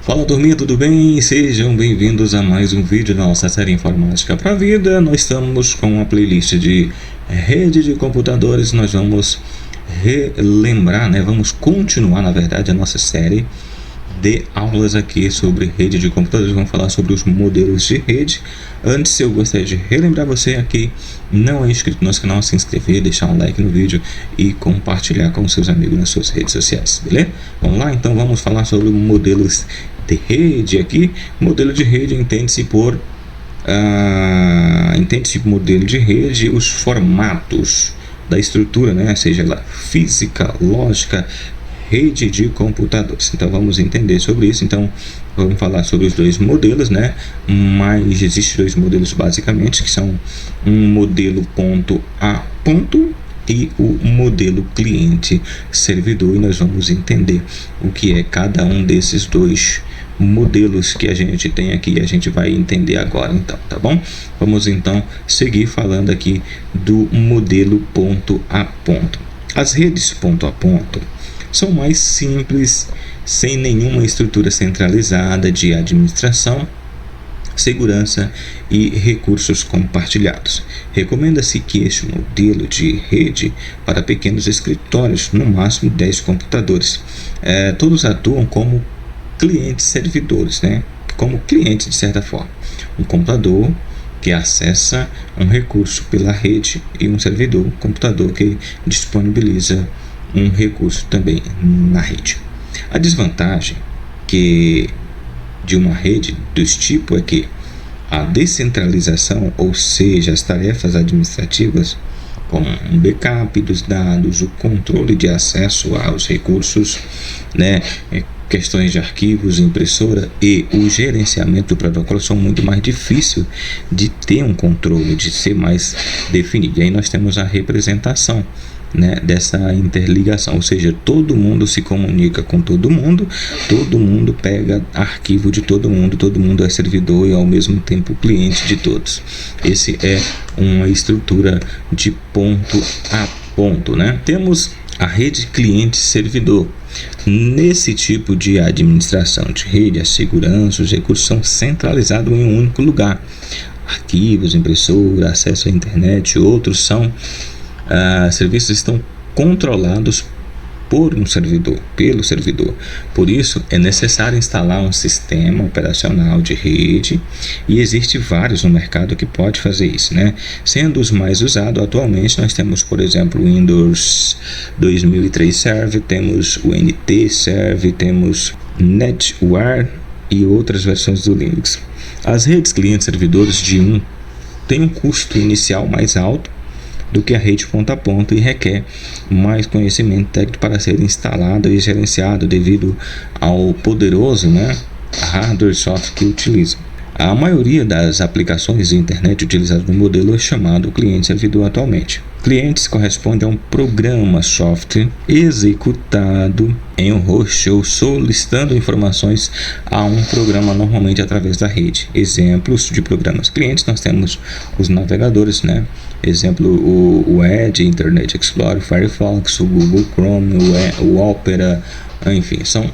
Fala turminha, tudo bem? Sejam bem-vindos a mais um vídeo da nossa série Informática para a Vida. Nós estamos com uma playlist de rede de computadores. Nós vamos relembrar, vamos continuar na verdade a nossa série de aulas aqui sobre rede de computadores. Vamos falar sobre os modelos de rede. Antes, eu gostaria de relembrar você aqui, não é inscrito no nosso canal, se inscrever, deixar um like no vídeo e compartilhar com seus amigos nas suas redes sociais, beleza? Vamos lá, então vamos falar sobre modelos de rede aqui. Modelo de rede entende-se por modelo de rede os formatos da estrutura, seja ela física, lógica, rede de computadores. Então vamos entender sobre isso. Então vamos falar sobre os dois modelos, mas existem dois modelos basicamente, que são um modelo ponto a ponto e o modelo cliente servidor, e nós vamos entender o que é cada um desses dois modelos que a gente tem aqui. A gente vai entender agora, então, tá bom? Vamos então seguir falando aqui do modelo ponto a ponto. As redes ponto a ponto são mais simples, sem nenhuma estrutura centralizada de administração, segurança e recursos compartilhados. Recomenda-se que este modelo de rede para pequenos escritórios, no máximo 10 computadores, todos atuam como clientes servidores, como clientes de certa forma. Um computador que acessa um recurso pela rede e um servidor, computador que disponibiliza um recurso também na rede. A desvantagem de uma rede desse tipo é que a descentralização, ou seja, as tarefas administrativas como um backup dos dados, o controle de acesso aos recursos, questões de arquivos, impressora e o gerenciamento do protocolo são muito mais difíceis de ter um controle, de ser mais definido. E aí nós temos a representação dessa interligação, ou seja, todo mundo se comunica com todo mundo pega arquivo de todo mundo é servidor e ao mesmo tempo cliente de todos. Esse é uma estrutura de ponto a ponto, Temos a rede cliente-servidor. Nesse tipo de administração de rede, a segurança, os recursos são centralizados em um único lugar. Arquivos, impressora, acesso à internet, outros serviços estão controlados pelo servidor. Por isso é necessário instalar um sistema operacional de rede, e existe vários no mercado que pode fazer isso, Sendo os mais usados atualmente, nós temos, por exemplo, o Windows 2003 Server, temos o NT Server, temos NetWare e outras versões do Linux. As redes clientes-servidores têm um custo inicial mais alto do que a rede ponto a ponto e requer mais conhecimento técnico para ser instalado e gerenciado devido ao poderoso hardware e software que utiliza. A maioria das aplicações de internet utilizadas no modelo é chamado cliente-servidor atualmente. Clientes corresponde a um programa software executado em um host ou solicitando informações a um programa, normalmente através da rede. Exemplos de programas clientes: nós temos os navegadores, Exemplo, o Edge, Internet Explorer, Firefox, o Google Chrome, o Opera, enfim, são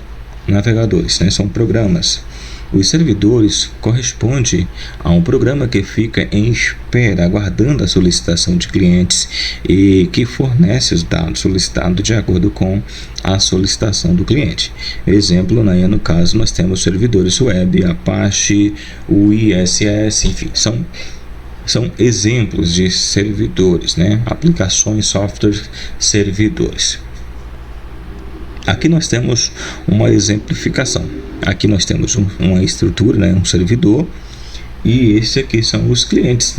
navegadores, são programas. Os servidores correspondem a um programa que fica em espera, aguardando a solicitação de clientes e que fornece os dados solicitados de acordo com a solicitação do cliente. Exemplo, no caso, nós temos servidores web, Apache, o ISS, enfim, são exemplos de servidores, aplicações, software, servidores. Aqui nós temos uma exemplificação. Aqui nós temos uma estrutura, um servidor, e esse aqui são os clientes,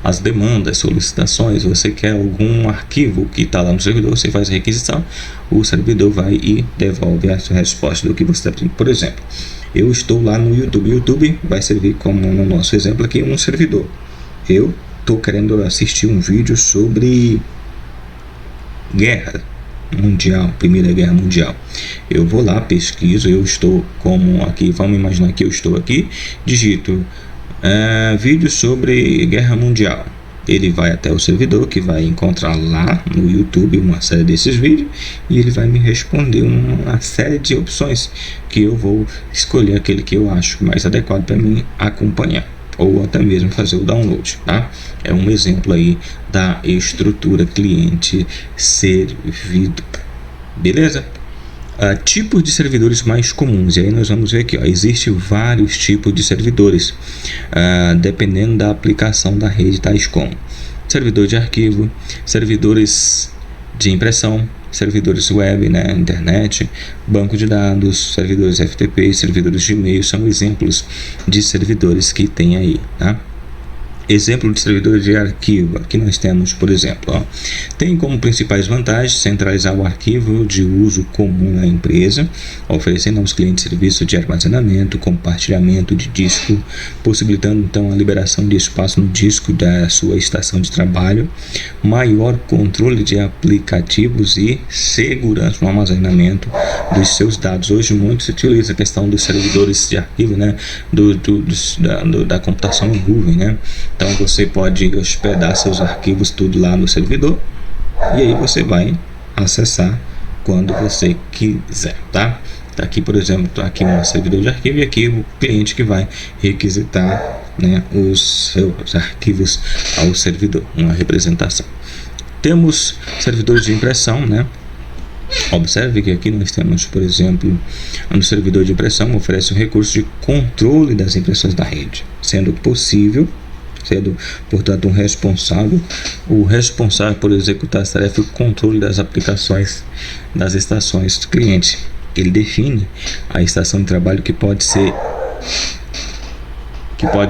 as demandas, solicitações. Você quer algum arquivo que está lá no servidor, você faz a requisição, o servidor vai e devolve a resposta do que você está pedindo. Por exemplo, eu estou lá no YouTube. O YouTube vai servir como, no nosso exemplo aqui, um servidor. Eu estou querendo assistir um vídeo sobre guerra mundial, Primeira Guerra Mundial. Eu vou lá, pesquiso, eu estou como aqui, vamos imaginar que eu estou aqui, digito vídeo sobre Guerra Mundial. ele vai até o servidor, que vai encontrar lá no YouTube uma série desses vídeos, e ele vai me responder uma série de opções que eu vou escolher aquele que eu acho mais adequado para mim acompanhar, ou até mesmo fazer o download, tá? É um exemplo aí da estrutura cliente-servidor, beleza? Tipos de servidores mais comuns, e aí nós vamos ver aqui, ó, existe vários tipos de servidores, dependendo da aplicação da rede, tais como servidor de arquivo, servidores de impressão, servidores web, né, internet, banco de dados, servidores FTP, servidores de e-mail, são exemplos de servidores que tem aí, tá? Exemplo de servidor de arquivo, aqui nós temos, por exemplo, ó, tem como principais vantagens centralizar o arquivo de uso comum na empresa, oferecendo aos clientes serviço de armazenamento, compartilhamento de disco, possibilitando então a liberação de espaço no disco da sua estação de trabalho, maior controle de aplicativos e segurança no armazenamento dos seus dados. Hoje muito se utiliza a questão dos servidores de arquivo, né, da computação em nuvem, né? Então você pode hospedar seus arquivos tudo lá no servidor, e aí você vai acessar quando você quiser, tá? Tá aqui, por exemplo, tá aqui um servidor de arquivo, e aqui o cliente que vai requisitar, né, os seus arquivos ao servidor, uma representação. Temos servidores de impressão, né? Observe que aqui nós temos, por exemplo, no servidor de impressão oferece o recurso de controle das impressões da rede, sendo portanto o responsável por executar as tarefas e o controle das aplicações das estações do cliente. Ele define a estação de trabalho que pode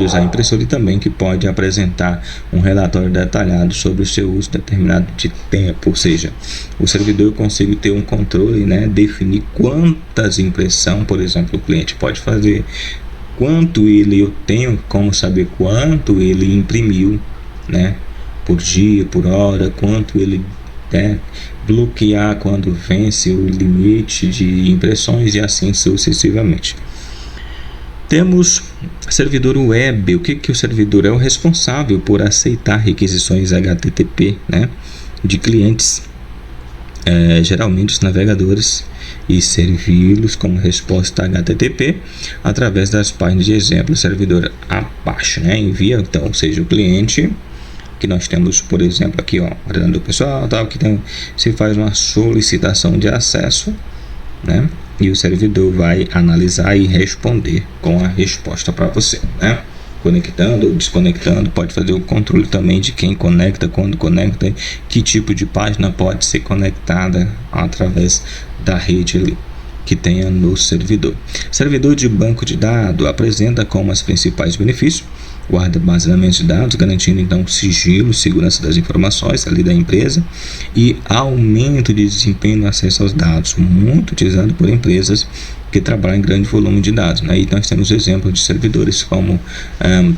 usar a impressora, e também que pode apresentar um relatório detalhado sobre o seu uso determinado de tempo. Ou seja, o servidor consegue ter um controle, né, definir quantas impressões, por exemplo, o cliente pode fazer, eu tenho como saber quanto ele imprimiu, né, por dia, por hora, quanto ele bloquear quando vence o limite de impressões, e assim sucessivamente. Temos servidor web. O que o servidor é? O responsável por aceitar requisições HTTP, né, de clientes, geralmente os navegadores, e servi-los como resposta HTTP através das páginas de exemplo servidor Apache, né? Envia, então, ou seja, o cliente que nós temos, por exemplo, aqui, ó, ordenador pessoal, tal, que tem, se faz uma solicitação de acesso, né? E o servidor vai analisar e responder com a resposta para você, né? Conectando ou desconectando, pode fazer o controle também de quem conecta, quando conecta, que tipo de página pode ser conectada através da rede ali que tenha no servidor. Servidor de banco de dados apresenta como os principais benefícios: guarda armazenamento de dados, garantindo então sigilo, segurança das informações ali da empresa, e aumento de desempenho no acesso aos dados, muito utilizado por empresas que trabalham em grande volume de dados, né? E nós temos exemplos de servidores como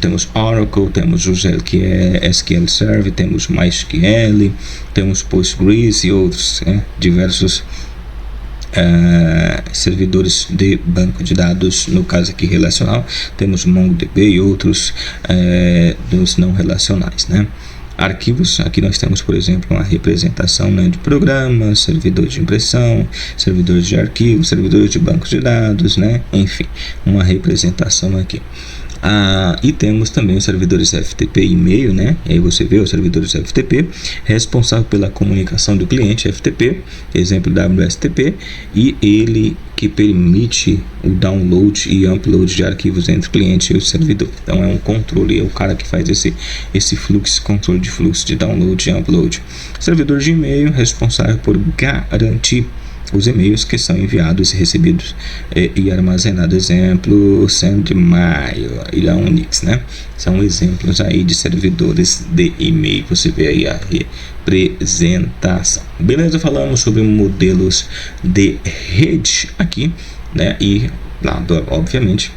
temos Oracle, temos o SQL Server, temos MySQL, temos Postgres e outros, diversos servidores de banco de dados, no caso aqui relacional, temos MongoDB e outros dos não relacionais, né? Arquivos, aqui nós temos, por exemplo, uma representação, né, de programas, servidores de impressão, servidores de arquivo, servidores de bancos de dados, né? Enfim, uma representação aqui. E temos também os servidores FTP e e-mail, né? E aí você vê os servidores FTP, responsável pela comunicação do cliente FTP, exemplo WSTP, e ele que permite o download e upload de arquivos entre o cliente e o servidor. Então é um controle, é o cara que faz esse fluxo, controle de fluxo de download e upload. Servidor de e-mail, responsável por garantir os e-mails que são enviados e recebidos e armazenados, exemplo SendMail e a Unix, né? São exemplos aí de servidores de e-mail. Você vê aí a representação. Beleza? Falamos sobre modelos de rede aqui, né? E obviamente,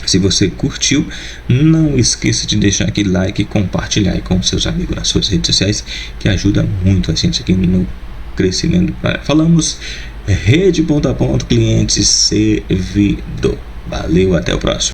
se você curtiu, não esqueça de deixar aquele like e compartilhar aí com seus amigos nas suas redes sociais, que ajuda muito a gente aqui no crescimento. Falamos rede ponto a ponto, cliente servidor. Valeu, até o próximo.